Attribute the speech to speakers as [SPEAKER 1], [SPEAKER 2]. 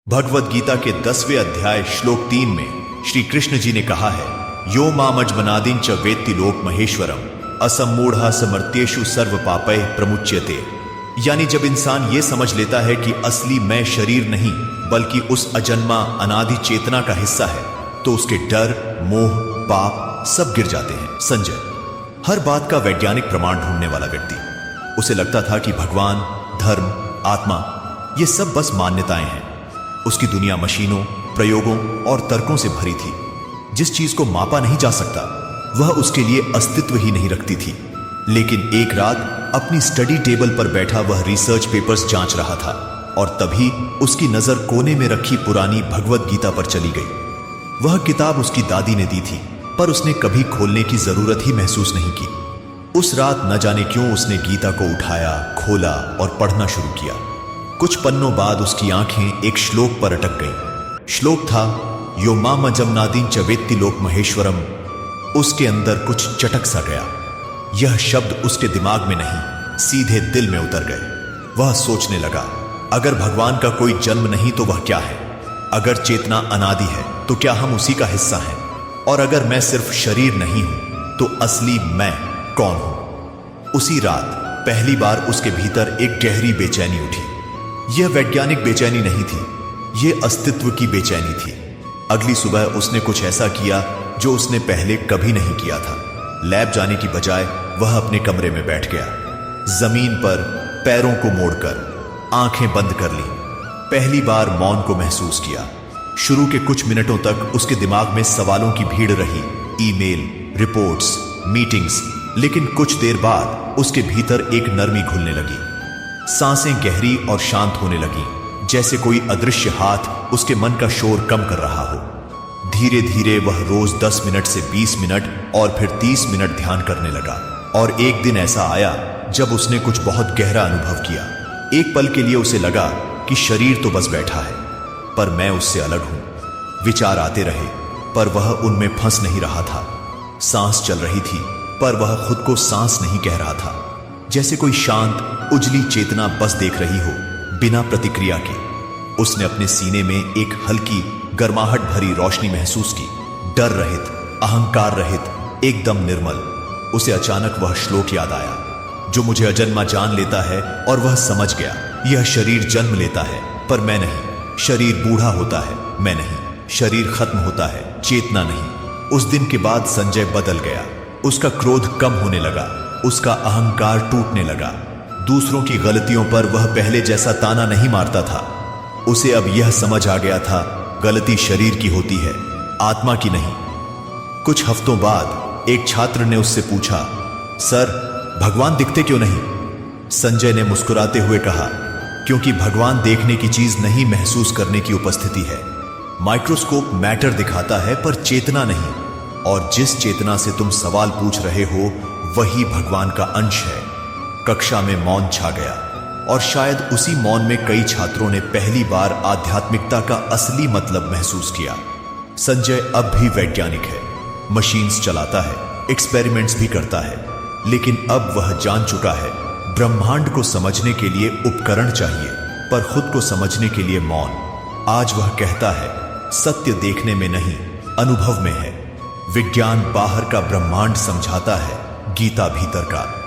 [SPEAKER 1] भगवद गीता के 10वें अध्याय श्लोक 3 में श्री कृष्ण जी ने कहा है, यो मामजमनादिं च वेत्ति लोक महेश्वरम असमूढ़ा समर्त्येषु सर्व पापय प्रमुच्यते। यानी जब इंसान ये समझ लेता है कि असली मैं शरीर नहीं बल्कि उस अजन्मा अनादि चेतना का हिस्सा है, तो उसके डर, मोह, पाप सब गिर जाते हैं। संजय हर बात का वैज्ञानिक प्रमाण ढूंढने वाला व्यक्ति। उसे लगता था कि भगवान, धर्म, आत्मा ये सब बस मान्यताएं हैं। उसकी दुनिया मशीनों, प्रयोगों और तर्कों से भरी थी। जिस चीज को मापा नहीं जा सकता वह उसके लिए अस्तित्व ही नहीं रखती थी। लेकिन एक रात अपनी स्टडी टेबल पर बैठा वह रिसर्च पेपर्स जांच रहा था और तभी उसकी नजर कोने में रखी पुरानी भगवद गीता पर चली गई। वह किताब उसकी दादी ने दी थी, पर उसने कभी खोलने की जरूरत ही महसूस नहीं की। उस रात न जाने क्यों उसने गीता को उठाया, खोला और पढ़ना शुरू किया। कुछ पन्नों बाद उसकी आंखें एक श्लोक पर अटक गईं। श्लोक था, यो मामजमनादिं च वेत्ति लोक महेश्वरम। उसके अंदर कुछ चटक सा गया। यह शब्द उसके दिमाग में नहीं, सीधे दिल में उतर गए। वह सोचने लगा, अगर भगवान का कोई जन्म नहीं तो वह क्या है? अगर चेतना अनादि है तो क्या हम उसी का हिस्सा हैं? और अगर मैं सिर्फ शरीर नहीं हूं तो असली मैं कौन हूं? उसी रात पहली बार उसके भीतर एक गहरी बेचैनी उठी। यह वैज्ञानिक बेचैनी नहीं थी, यह अस्तित्व की बेचैनी थी। अगली सुबह उसने कुछ ऐसा किया जो उसने पहले कभी नहीं किया था। लैब जाने की बजाय वह अपने कमरे में बैठ गया। जमीन पर पैरों को मोड़कर आंखें बंद कर ली। पहली बार मौन को महसूस किया। शुरू के कुछ मिनटों तक उसके दिमाग में सवालों की भीड़ रही, ईमेल, रिपोर्ट्स, मीटिंग्स। लेकिन कुछ देर बाद उसके भीतर एक नरमी घुलने लगी। सांसें गहरी और शांत होने लगी, जैसे कोई अदृश्य हाथ उसके मन का शोर कम कर रहा हो। धीरे धीरे वह रोज 10 मिनट से 20 मिनट और फिर 30 मिनट ध्यान करने लगा। और एक दिन ऐसा आया जब उसने कुछ बहुत गहरा अनुभव किया। एक पल के लिए उसे लगा कि शरीर तो बस बैठा है, पर मैं उससे अलग हूं। विचार आते रहे, पर वह उनमें फंस नहीं रहा था। सांस चल रही थी, पर वह खुद को सांस नहीं कह रहा था। जैसे कोई शांत उजली चेतना बस देख रही हो, बिना प्रतिक्रिया के। उसने अपने सीने में एक हल्की गर्माहट भरी रोशनी महसूस की। डर रहित, अहंकार रहित, एकदम निर्मल। उसे अचानक वह श्लोक याद आया, जो मुझे अजन्मा जान लेता है। और वह समझ गया, यह शरीर जन्म लेता है पर मैं नहीं। शरीर बूढ़ा होता है, मैं नहीं। शरीर खत्म होता है, चेतना नहीं। उस दिन के बाद संजय बदल गया। उसका क्रोध कम होने लगा, उसका अहंकार टूटने लगा। दूसरों की गलतियों पर वह पहले जैसा ताना नहीं मारता था। उसे अब यह समझ आ गया था, गलती शरीर की होती है, आत्मा की नहीं। कुछ हफ्तों बाद एक छात्र ने उससे पूछा, सर, भगवान दिखते क्यों नहीं? संजय ने मुस्कुराते हुए कहा, क्योंकि भगवान देखने की चीज नहीं, महसूस करने की उपस्थिति है। माइक्रोस्कोप मैटर दिखाता है पर चेतना नहीं। और जिस चेतना से तुम सवाल पूछ रहे हो वही भगवान का अंश है। कक्षा में मौन छा गया और शायद उसी मौन में कई छात्रों ने पहली बार आध्यात्मिकता का असली मतलब महसूस किया। संजय अब भी वैज्ञानिक है, मशीन्स चलाता है, एक्सपेरिमेंट्स भी करता है, लेकिन अब वह जान चुका है, ब्रह्मांड को समझने के लिए उपकरण चाहिए, पर खुद को समझने के लिए मौन। आज वह कहता है, सत्य देखने में नहीं, अनुभव में है। विज्ञान बाहर का ब्रह्मांड समझाता है, गीता भीतर का।